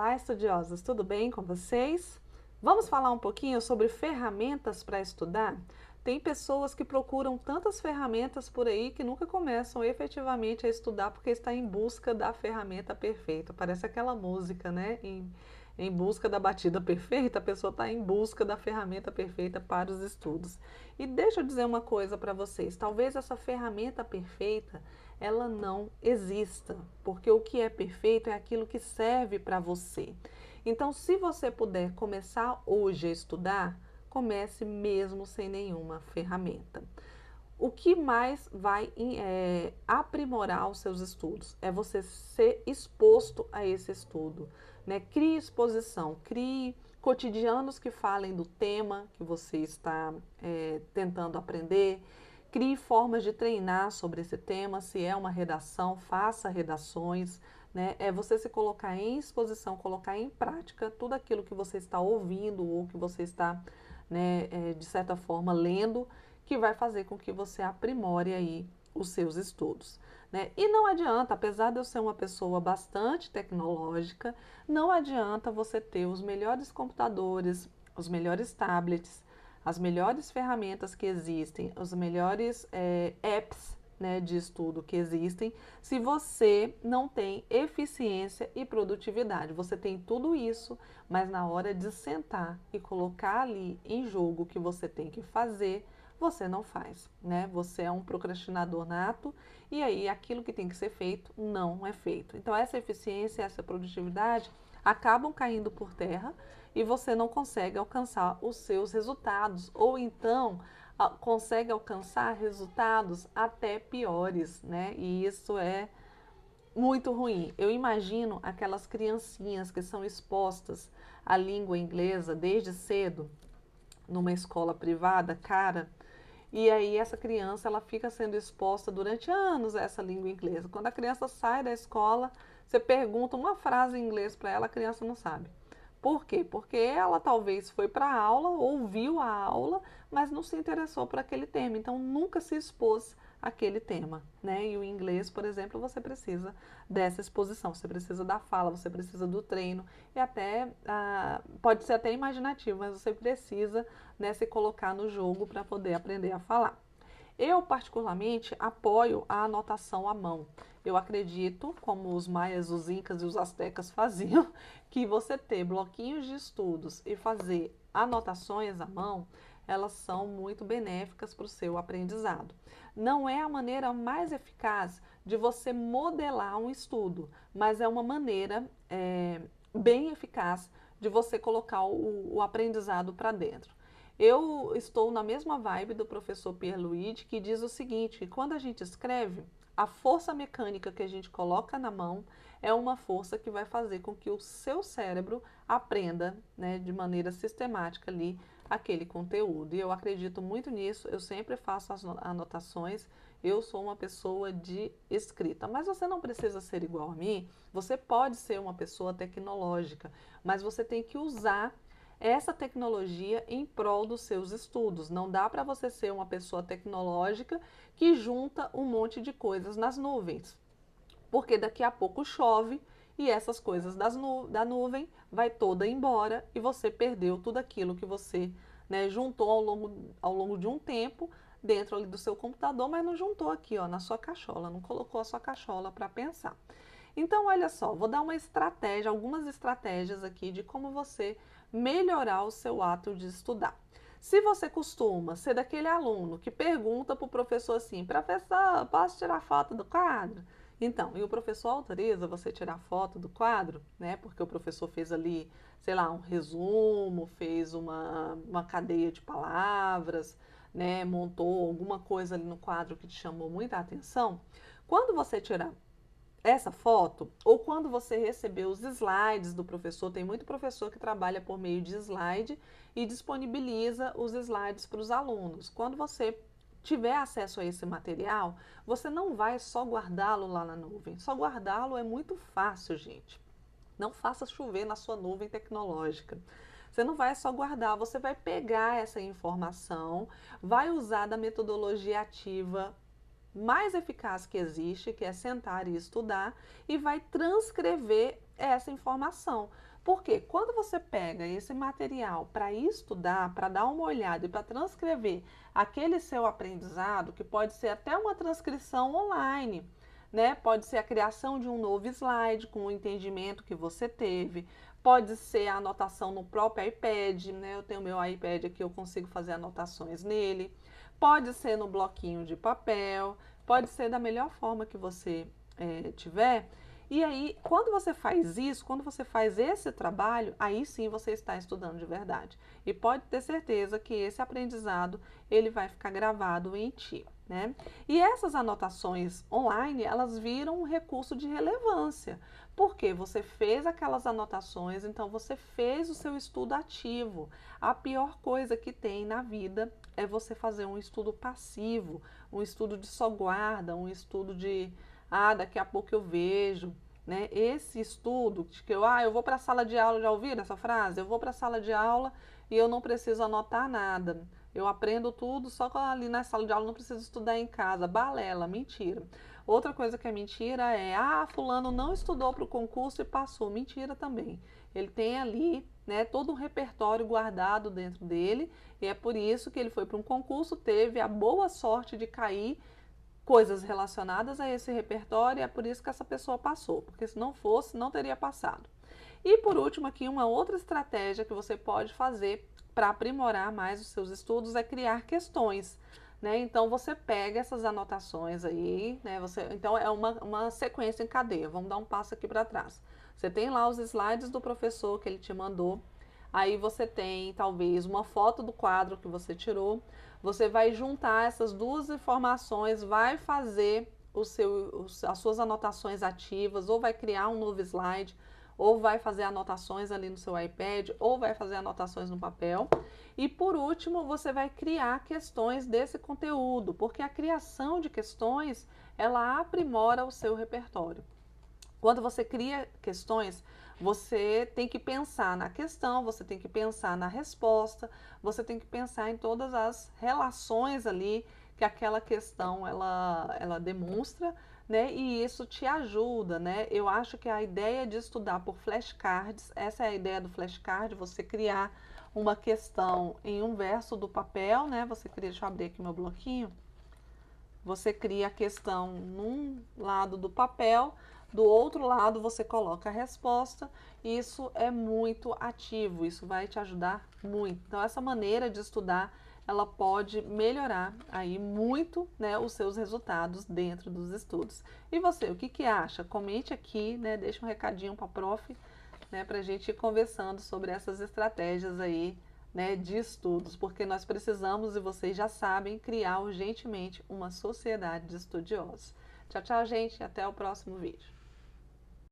Olá, estudiosos, tudo bem com vocês? Vamos falar um pouquinho sobre ferramentas para estudar? Tem pessoas que procuram tantas ferramentas por aí que nunca começam efetivamente a estudar porque está em busca da ferramenta perfeita. Parece aquela música, né? Em busca da batida perfeita, a pessoa está em busca da ferramenta perfeita para os estudos. E deixa eu dizer uma coisa para vocês: talvez essa ferramenta perfeita ela não exista, porque o que é perfeito é aquilo que serve para você. Então, se você puder começar hoje a estudar, comece mesmo sem nenhuma ferramenta. O que mais vai aprimorar os seus estudos é você ser exposto a esse estudo, né? Crie exposição, crie cotidianos que falem do tema que você está tentando aprender, crie formas de treinar sobre esse tema. Se é uma redação, faça redações, né? É você se colocar em exposição, colocar em prática tudo aquilo que você está ouvindo ou que você está, né, de certa forma, lendo, que vai fazer com que você aprimore aí os seus estudos, né? E não adianta, apesar de eu ser uma pessoa bastante tecnológica, não adianta você ter os melhores computadores, os melhores tablets, as melhores ferramentas que existem, os melhores apps, né, de estudo que existem, se você não tem eficiência e produtividade. Você tem tudo isso, mas na hora de sentar e colocar ali em jogo o que você tem que fazer, você não faz, né? Você é um procrastinador nato e aí aquilo que tem que ser feito não é feito. Então essa eficiência, essa produtividade acabam caindo por terra e você não consegue alcançar os seus resultados, ou então consegue alcançar resultados até piores, né? E isso é muito ruim. Eu imagino aquelas criancinhas que são expostas à língua inglesa desde cedo, numa escola privada, cara, e aí essa criança ela fica sendo exposta durante anos a essa língua inglesa. Quando a criança sai da escola, você pergunta uma frase em inglês para ela, a criança não sabe. Por quê? Porque ela talvez foi para a aula, ouviu a aula, mas não se interessou por aquele tema, então nunca se expôs àquele tema, né? E o inglês, por exemplo, você precisa dessa exposição, você precisa da fala, você precisa do treino e até pode ser até imaginativo, mas você precisa, né, se colocar no jogo para poder aprender a falar. Eu, particularmente, apoio a anotação à mão. Eu acredito, como os maias, os incas e os astecas faziam, que você ter bloquinhos de estudos e fazer anotações à mão, elas são muito benéficas para o seu aprendizado. Não é a maneira mais eficaz de você modelar um estudo, mas é uma maneira bem eficaz de você colocar o aprendizado para dentro. Eu estou na mesma vibe do professor Pierluigi, que diz o seguinte: que quando a gente escreve, a força mecânica que a gente coloca na mão é uma força que vai fazer com que o seu cérebro aprenda, né, de maneira sistemática ali aquele conteúdo. E eu acredito muito nisso, eu sempre faço as anotações, eu sou uma pessoa de escrita. Mas você não precisa ser igual a mim, você pode ser uma pessoa tecnológica, mas você tem que usar essa tecnologia em prol dos seus estudos. Não dá para você ser uma pessoa tecnológica que junta um monte de coisas nas nuvens, porque daqui a pouco chove e essas coisas da nuvem vai toda embora e você perdeu tudo aquilo que você, né, juntou ao longo de um tempo dentro ali do seu computador, mas não juntou aqui, ó, na sua cachola, não colocou a sua cachola para pensar. Então, olha só, vou dar uma estratégia, algumas estratégias aqui de como você melhorar o seu ato de estudar. Se você costuma ser daquele aluno que pergunta para o professor assim: professor, posso tirar foto do quadro? Então, e o professor autoriza você tirar foto do quadro, né? Porque o professor fez ali, sei lá, um resumo, fez uma cadeia de palavras, né? Montou alguma coisa ali no quadro que te chamou muita atenção. Quando você tirar essa foto, ou quando você receber os slides do professor, tem muito professor que trabalha por meio de slide e disponibiliza os slides para os alunos. Quando você tiver acesso a esse material, você não vai só guardá-lo lá na nuvem. Só guardá-lo é muito fácil, gente. Não faça chover na sua nuvem tecnológica. Você não vai só guardar, você vai pegar essa informação, vai usar da metodologia ativa mais eficaz que existe, que é sentar e estudar, e vai transcrever essa informação. Porque quando você pega esse material para estudar, para dar uma olhada e para transcrever aquele seu aprendizado, que pode ser até uma transcrição online, né? Pode ser a criação de um novo slide com o entendimento que você teve, pode ser a anotação no próprio iPad, né? Eu tenho meu iPad aqui, eu consigo fazer anotações nele, pode ser no bloquinho de papel, pode ser da melhor forma que você tiver. E aí, quando você faz isso, quando você faz esse trabalho, aí sim você está estudando de verdade. E pode ter certeza que esse aprendizado, ele vai ficar gravado em ti, né? E essas anotações online, elas viram um recurso de relevância, porque você fez aquelas anotações, então você fez o seu estudo ativo. A pior coisa que tem na vida é você fazer um estudo passivo, um estudo de só guarda, um estudo de daqui a pouco eu vejo, né? Esse estudo de que eu vou para a sala de aula, já ouviram essa frase? Eu vou para a sala de aula e eu não preciso anotar nada. Eu aprendo tudo só ali na sala de aula, não preciso estudar em casa. Balela, mentira. Outra coisa que é mentira é, fulano não estudou para o concurso e passou. Mentira também. Ele tem ali, né, todo um repertório guardado dentro dele e é por isso que ele foi para um concurso, teve a boa sorte de cair coisas relacionadas a esse repertório, e é por isso que essa pessoa passou, porque se não fosse, não teria passado. E por último aqui, uma outra estratégia que você pode fazer para aprimorar mais os seus estudos é criar questões, né? Então você pega essas anotações aí, né? Então é uma sequência em cadeia. Vamos dar um passo aqui para trás. Você tem lá os slides do professor que ele te mandou. Aí você tem talvez uma foto do quadro que você tirou. Você vai juntar essas duas informações, vai fazer as suas anotações ativas, ou vai criar um novo slide, ou vai fazer anotações ali no seu iPad, ou vai fazer anotações no papel. E por último, você vai criar questões desse conteúdo, porque a criação de questões, ela aprimora o seu repertório. Quando você cria questões, você tem que pensar na questão, você tem que pensar na resposta, você tem que pensar em todas as relações ali que aquela questão ela demonstra, né? E isso te ajuda, né? Eu acho que a ideia de estudar por flashcards, essa é a ideia do flashcard, você criar uma questão em um verso do papel, né? Deixa eu abrir aqui meu bloquinho. Você cria a questão num lado do papel, do outro lado você coloca a resposta. Isso é muito ativo, isso vai te ajudar muito. Então essa maneira de estudar, ela pode melhorar aí muito, né, os seus resultados dentro dos estudos. E você, o que acha? Comente aqui, né, deixa um recadinho para a prof, né, para a gente ir conversando sobre essas estratégias aí, né, de estudos, porque nós precisamos, e vocês já sabem, criar urgentemente uma sociedade de estudiosos. Tchau, tchau, gente, até o próximo vídeo.